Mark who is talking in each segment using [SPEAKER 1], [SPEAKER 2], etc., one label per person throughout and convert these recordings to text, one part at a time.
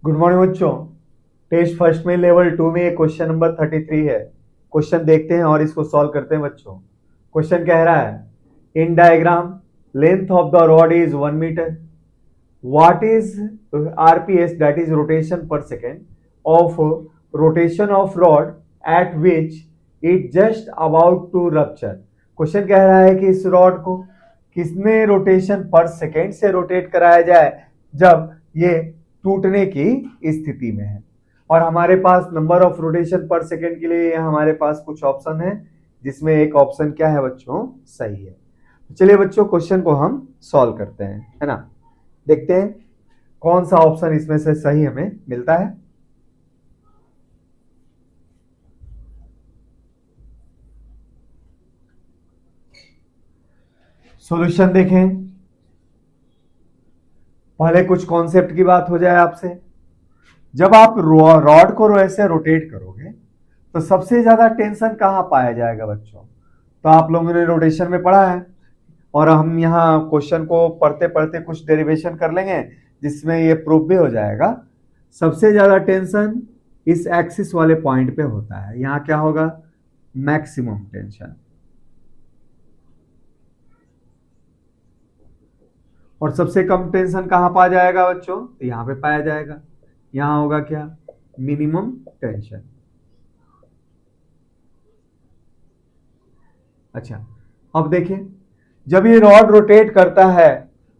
[SPEAKER 1] Good morning बच्चों। Test first में level 2 में क्वेश्चन नंबर 33 है। क्वेश्चन देखते हैं और इसको सॉल्व करते हैं बच्चों। क्वेश्चन कह रहा है in diagram length of the rod is 1 metre. What is RPS that is rotation per second of rotation of rod at which it just about to rupture. Question कह रहा है कि इस रॉड को कितने रोटेशन पर सेकेंड से rotate कराया जाए जब ये टूटने की स्थिति में है। और हमारे पास number of rotation per second के लिए हमारे पास कुछ ऑप्शन है, जिसमें एक ऑप्शन क्या है बच्चों, सही है। चलिए बच्चों क्वेश्चन को हम सॉल्व करते हैं, है ना। देखते हैं कौन सा ऑप्शन इसमें से सही हमें मिलता है। सॉल्यूशन देखें, पहले कुछ कॉन्सेप्ट की बात हो जाए आपसे। जब आप रॉड को ऐसे रोटेट करोगे तो सबसे ज्यादा टेंशन कहां पाया जाएगा बच्चों, तो आप लोगों ने रोटेशन में पढ़ा है और हम यहाँ क्वेश्चन को पढ़ते पढ़ते कुछ डेरिवेशन कर लेंगे जिसमें ये प्रूफ भी हो जाएगा। सबसे ज्यादा टेंशन इस एक्सिस वाले पॉइंट पे होता है। यहाँ क्या होगा, मैक्सिमम टेंशन। और सबसे कम टेंशन कहां पाया जाएगा बच्चों, तो यहां पे पाया जाएगा। यहां होगा क्या, मिनिमम टेंशन। अच्छा, अब देखिए जब ये रॉड रोटेट करता है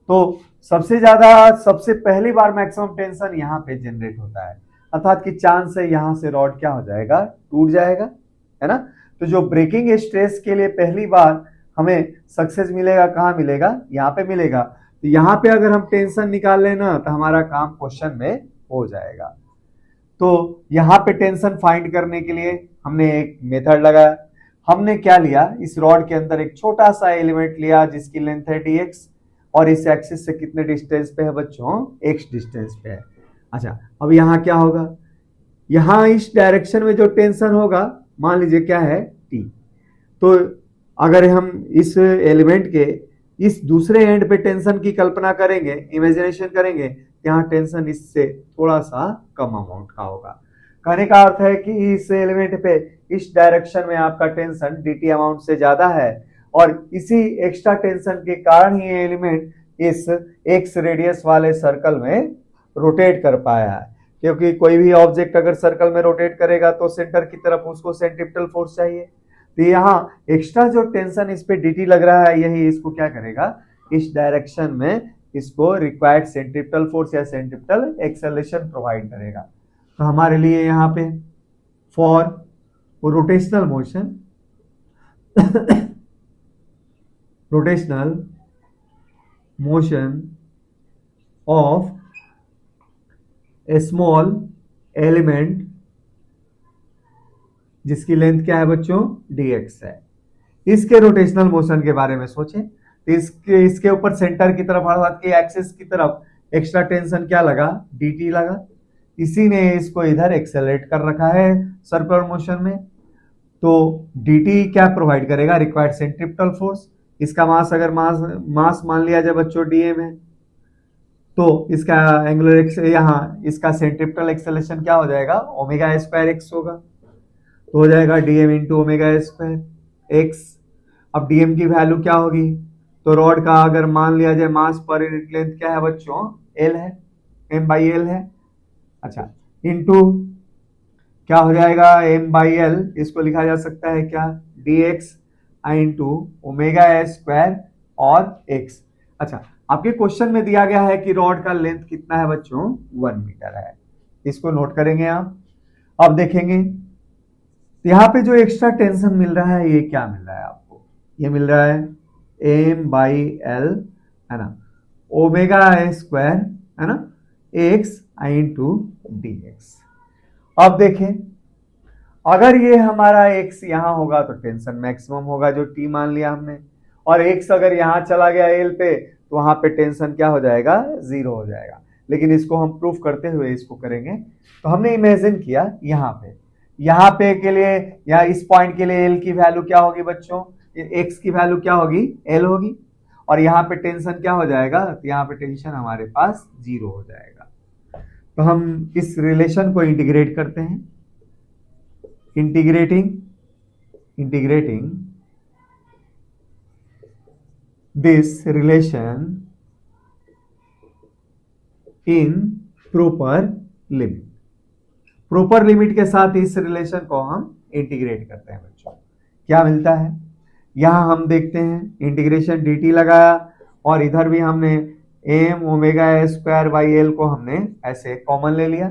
[SPEAKER 1] तो सबसे पहली बार मैक्सिमम टेंशन यहां पे जनरेट होता है, अर्थात कि चांस है यहां से रॉड क्या हो जाएगा, टूट जाएगा, है ना। तो जो ब्रेकिंग स्ट्रेस के लिए पहली बार हमें सक्सेस मिलेगा, कहां मिलेगा, यहां पे मिलेगा। तो यहां पे अगर हम टेंशन निकाल लेना तो हमारा काम क्वेश्चन में हो जाएगा। तो यहां पे टेंशन फाइंड करने के लिए हमने एक मेथड लगाया। हमने क्या लिया, इस रॉड के अंदर एक छोटा सा एलिमेंट लिया जिसकी लेंथ है dx और इस एक्सिस से कितने डिस्टेंस पे है बच्चों, x डिस्टेंस पे है। अच्छा, अब यहां क्या होगा, यहां इस डायरेक्शन में जो टेंशन होगा मान लीजिए क्या है, t। तो अगर हम इस एलिमेंट के इस दूसरे एंड पे टेंशन की कल्पना करेंगे, इमेजिनेशन करेंगे, यहाँ टेंशन इससे थोड़ा सा कम अमाउंट का होगा। कहने का अर्थ है कि इस एलिमेंट पे इस डायरेक्शन में आपका टेंशन dt अमाउंट से ज्यादा है और इसी एक्स्ट्रा टेंशन के कारण ही ये एलिमेंट इस x रेडियस वाले सर्कल में रोटेट कर पाया है। क्योंकि कोई भी ऑब्जेक्ट अगर सर्कल में रोटेट करेगा तो सेंटर की तरफ उसको सेंट्रिपिटल फोर्स चाहिए। तो यहाँ एक्स्ट्रा जो टेंशन इस पे dt लग रहा है यही इसको क्या करेगा, इस डायरेक्शन में इसको रिक्वायर्ड सेंट्रिपिटल फोर्स या सेंट्रिपिटल एक्सेलरेशन प्रोवाइड करेगा। तो हमारे लिए यहाँ पे for rotational motion rotational motion of A small element जिसकी लेंथ क्या है बच्चों, dx है, इसके रोटेशनल मोशन के बारे में सोचें। तो इसके ऊपर सेंटर की तरफ अर्थात कि एक्सिस की तरफ एक्स्ट्रा टेंशन क्या लगा, dt लगा। इसी ने इसको इधर एक्सेलरेट कर रखा है सर्कुलर मोशन में। तो dt क्या प्रोवाइड करेगा, रिक्वायर्ड सेंट्रिपिटल फोर्स। इसका मास अगर मास मान लिया जाए बच्चों dm है, तो इसका एंगुलर यहाँ इसका सेंट्रिपिटल एक्सेलरेशन क्या हो जाएगा, ओमेगा स्क्वायर x होगा। तो हो जाएगा dm into omega square x. अब dm की वैल्यू क्या होगी, तो रॉड का अगर मान लिया जाए मास पर यूनिट लेंथ क्या है बच्चों, l है, m/l है। अच्छा, इंटू क्या हो जाएगा, m/l, इसको लिखा जा सकता है क्या, dx इंटू ओमेगा स्क्वायर और x। अच्छा, आपके क्वेश्चन में दिया गया है कि रॉड का लेंथ कितना है बच्चों, 1 मीटर है। इसको नोट करेंगे आप। अब देखेंगे यहाँ पे जो एक्स्ट्रा टेंशन मिल रहा है ये क्या मिल रहा है आपको, ये मिल रहा है m/l, है ना, ओमेगा स्क्वायर, है ना, x इंटू dx। अब देखें अगर ये हमारा x यहां होगा तो टेंशन मैक्सिमम होगा जो t मान लिया हमने, और x अगर यहां चला गया l पे तो वहां पे टेंशन क्या हो जाएगा, 0 हो जाएगा। लेकिन इसको हम प्रूफ करते हुए इसको करेंगे। तो हमने इमेजिन किया यहाँ पे के लिए, या इस पॉइंट के लिए l की वैल्यू क्या होगी बच्चों, x की वैल्यू क्या होगी, l होगी। और यहाँ पे टेंशन क्या हो जाएगा, तो यहाँ पे टेंशन हमारे पास 0 हो जाएगा। तो हम इस रिलेशन को इंटीग्रेट करते हैं, integrating this relation in proper limit. Proper limit के साथ इस रिलेशन को हम इंटीग्रेट करते हैं बच्चों। क्या मिलता है, यहां हम देखते हैं इंटीग्रेशन dt लगाया और इधर भी हमने m omega square by L को हमने ऐसे कॉमन ले लिया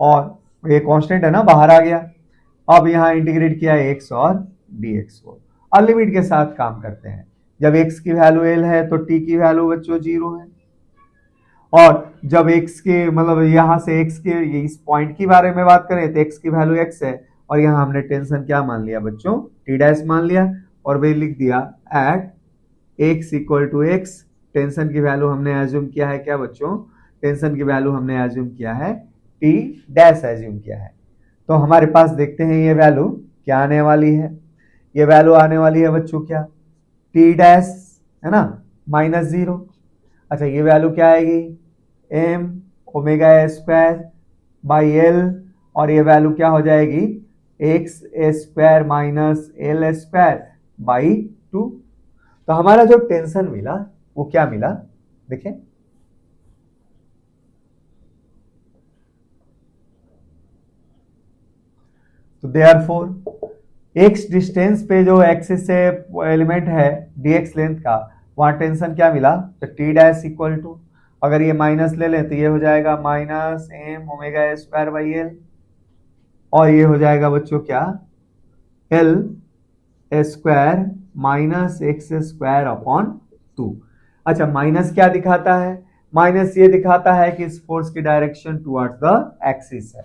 [SPEAKER 1] और ये कांस्टेंट है ना बाहर आ गया। अब यहाँ इंटीग्रेट किया x और dx को और लिमिट के साथ काम करते हैं। जब x की वैल्यू l है तो t की वैल्यू बच्चों 0 है, और जब x के मतलब यहां से x के इस पॉइंट की बारे में बात करें तो x की वैल्यू x है और यहां हमने टेंशन क्या मान लिया बच्चों, t डैश मान लिया और वे लिख दिया at x equal to x। Tension की वैल्यू हमने एज्यूम किया है क्या बच्चों, टेंशन की वैल्यू हमने एज्यूम किया है t डैश एज्यूम किया है। तो हमारे पास देखते हैं ये वैल्यू क्या आने वाली है, ये वैल्यू आने वाली है बच्चों क्या, t डैश है ना -0। अच्छा ये वैल्यू क्या आएगी, m omega square by L और ये वैल्यू क्या हो जाएगी x square minus L square by 2। तो हमारा जो टेंशन मिला वो क्या मिला देखें, तो देयरफॉर x डिस्टेंस पे जो एक्सिस से एलिमेंट है dx लेंथ का, वहां टेंशन क्या मिला, तो t डैश इक्वल टू, अगर ये माइनस ले लें तो ये हो जाएगा minus m omega square by L और ये हो जाएगा बच्चों क्या, L square minus X square upon 2। अच्छा माइनस क्या दिखाता है, माइनस ये दिखाता है कि इस फोर्स की डायरेक्शन टुवर्ड्स द एक्सिस है।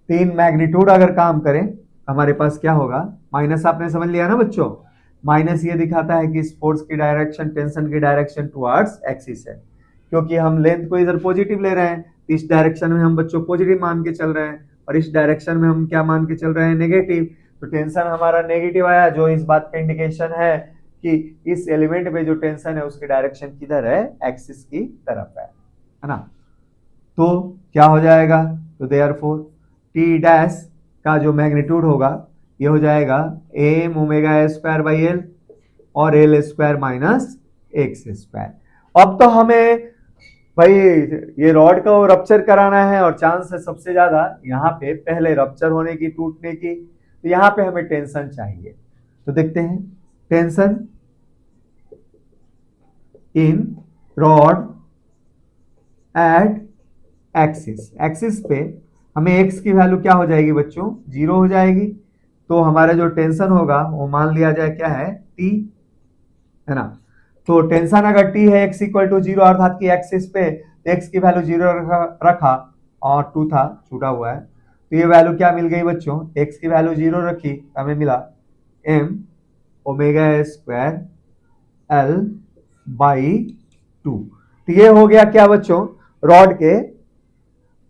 [SPEAKER 1] तीन मैग्नीट्यूड अगर काम करें हमारे पास क्या होगा, माइनस आपने समझ लिया ना बच्चों, माइनस ये दिखाता है कि इस फोर्स की डायरेक्शन, टेंशन की डायरेक्शन टुवर्ड्स एक्सिस है, क्योंकि हम लेंथ को इधर पॉजिटिव ले रहे हैं, इस डायरेक्शन में हम बच्चों पॉजिटिव मान के चल रहे हैं और इस डायरेक्शन में हम क्या मान के चल रहे हैं, नेगेटिव। तो टेंशन हमारा नेगेटिव आया, जो इस बात का इंडिकेशन है कि इस एलिमेंट में जो टेंशन है उसकी डायरेक्शन किधर है, एक्सिस की तरफ है ना। तो क्या हो जाएगा, तो देयरफॉर टी डैश का जो मैग्नीट्यूड होगा ये हो जाएगा M omega square by L और L square minus X square. अब तो हमें भाई ये रॉड को रप्चर कराना है और चांस है सबसे ज्यादा यहाँ पे पहले रप्चर होने की, टूटने की, तो यहाँ पे हमें टेंशन चाहिए। तो देखते हैं tension in rod at axis, axis पे हमें x की वैल्यू क्या हो जाएगी बच्चों, 0 हो जाएगी। तो हमारा जो टेंशन होगा वो मान लिया जाए क्या है, t है ना। तो टेंशन अगर t है x इक्वल टू 0 अर्थात की एक्सिस पे x की वैल्यू 0 रखा और 2 था छूटा हुआ है, तो ये वैल्यू क्या मिल गई बच्चों, x की वैल्यू 0 रखी, हमें मिला m omega square l by 2। तो ये हो गया क्या बच्चों, रॉड के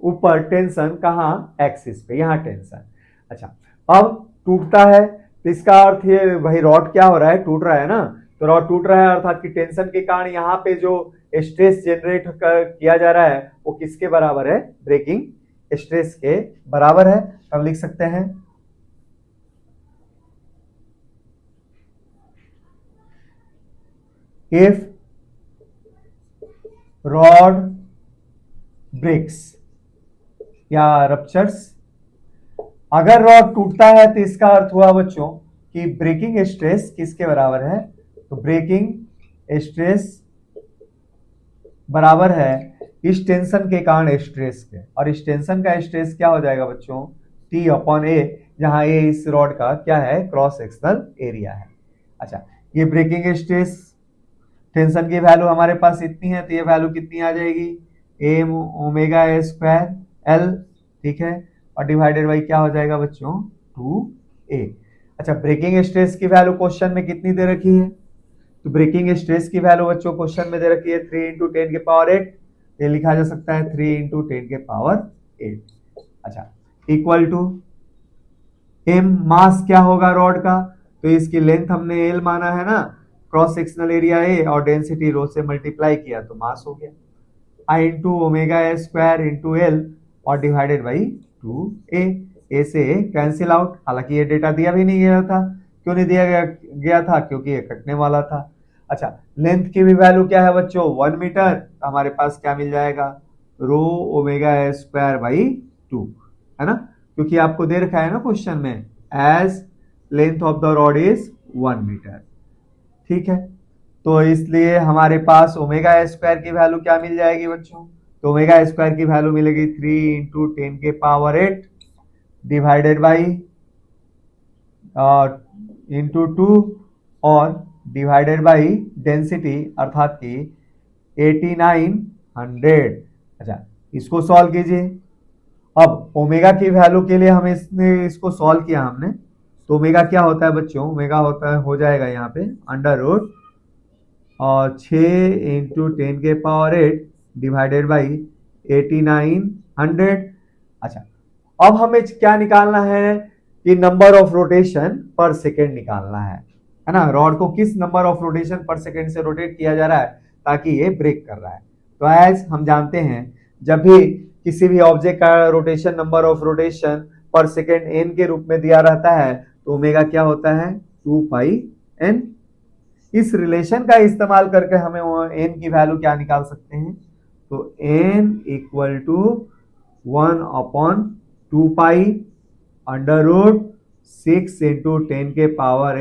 [SPEAKER 1] ऊपर टेंशन कहाँ, एक्सिस पे, यहाँ टेंशन। अच्छा अब टूटता है तो इसका अर्थ ये भाई रॉड क्या हो रहा है, टूट रहा है ना। तो रॉड टूट रहा है अर्थात कि टेंशन के कारण यहाँ पे जो स्ट्रेस जनरेट किया जा रहा है वो किसके बराबर है, ब्रेकिंग स्ट्रेस के बराबर है। हम लिख सकते हैं इफ रॉड ब्रेक्स या रप्चर्स, अगर रॉड टूटता है तो इसका अर्थ हुआ बच्चों कि ब्रेकिंग स्ट्रेस किसके बराबर है, तो ब्रेकिंग स्ट्रेस बराबर है इस टेंशन के कारण स्ट्रेस के, और इस टेंशन का स्ट्रेस क्या हो जाएगा बच्चों, T अपॉन ए, जहां ए इस रॉड का क्या है, क्रॉस सेक्शनल एरिया है। अच्छा ये ब्रेकिंग स्ट्रेस, टेंशन की वैल्यू हमारे पास इतनी है तो ये वैल्यू कितनी आ जाएगी, एम ओमेगा स्क्वायर एल, ठीक है, और डिवाइडेड बाई क्या हो जाएगा बच्चों, 2a। अच्छा ब्रेकिंग स्ट्रेस की वैल्यू क्वेश्चन में कितनी दे रखी है, तो ब्रेकिंग स्ट्रेस की वैल्यू बच्चों क्वेश्चन में दे रखी है 3 × 10 के पावर 8, ये लिखा जा सकता है 3 × 10 के पावर 8। अच्छा इक्वल टू एम, मास क्या होगा रॉड का, तो इसकी लेंथ हमने एल माना है ना, क्रॉस सेक्शनल एरिया ए और डेंसिटी रो से मल्टीप्लाई किया तो मास हो गया। I into omega A square into L और डिवाइडेड बाई 2a। ए से कैंसिल आउट, हालांकि ये डेटा दिया भी नहीं गया था। क्यों नहीं दिया गया था? क्योंकि ये कटने वाला था। अच्छा, लेंथ की भी वैल्यू क्या है बच्चों? 1 मीटर। तो हमारे पास क्या मिल जाएगा? रो ओमेगा ए स्क्वायर बाई 2, है ना? क्योंकि आपको दे रखा है ना क्वेश्चन में, as length of the rod is 1 metre. ठीक है, तो इसलिए हमारे पास ओमेगा स्क्वायर की वैल्यू क्या मिल जाएगी बच्चों? तो ओमेगा स्क्वायर की वैल्यू मिलेगी 3 इंटू 10 के पावर 8 डिवाइडेड बाई इंटू 2 और डिवाइडेड बाई डेंसिटी अर्थात की 8900। अच्छा, इसको सॉल्व कीजिए। अब ओमेगा की वैल्यू के लिए हमें इसको सॉल्व किया हमने, तो ओमेगा क्या होता है बच्चों? ओमेगा होता है, हो जाएगा यहाँ पे अंडर रूट और 6 इंटू 10 के पावर 8 डिवाइडेड बाई 8900। अच्छा, अब हमें क्या निकालना है कि number of rotation per second निकालना है ना? रॉड को किस number of rotation per second से रोटेट किया जा रहा है ताकि ये ब्रेक कर रहा है। तो एज हम जानते हैं, जब भी किसी भी ऑब्जेक्ट का rotation number of rotation per second N के रूप में दिया रहता है तो ओमेगा क्या होता है? 2 पाई एन। इस रिलेशन का इस्तेमाल करके हमें एन की वैल्यू क्या निकाल सकते हैं? तो n equal to 1 upon 2 pi under root 6 into 10 के power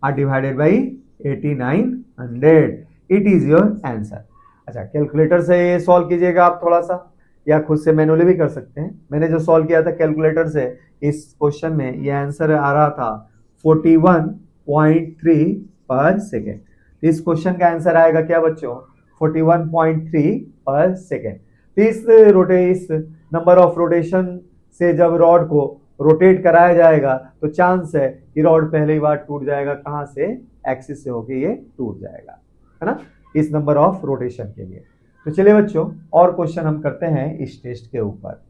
[SPEAKER 1] 8 divided by 8900। It is your answer. अच्छा, कैलकुलेटर से ये सॉल्व कीजिएगा आप थोड़ा सा, या खुद से मैनुअली भी कर सकते हैं। मैंने जो सॉल्व किया था कैलकुलेटर से इस क्वेश्चन में, ये आंसर आ रहा था 41.3 पर सेकेंड। इस क्वेश्चन का आंसर आएगा क्या बच्चों? 41.3 पर सेकेंड। इस नंबर ऑफ रोटेशन से जब रॉड को रोटेट कराया जाएगा तो चांस है कि रॉड पहली बार टूट जाएगा। कहां से? एक्सिस से होके ये टूट जाएगा, है ना, इस नंबर ऑफ रोटेशन के लिए। तो चलिए बच्चों, और क्वेश्चन हम करते हैं इस टेस्ट के ऊपर।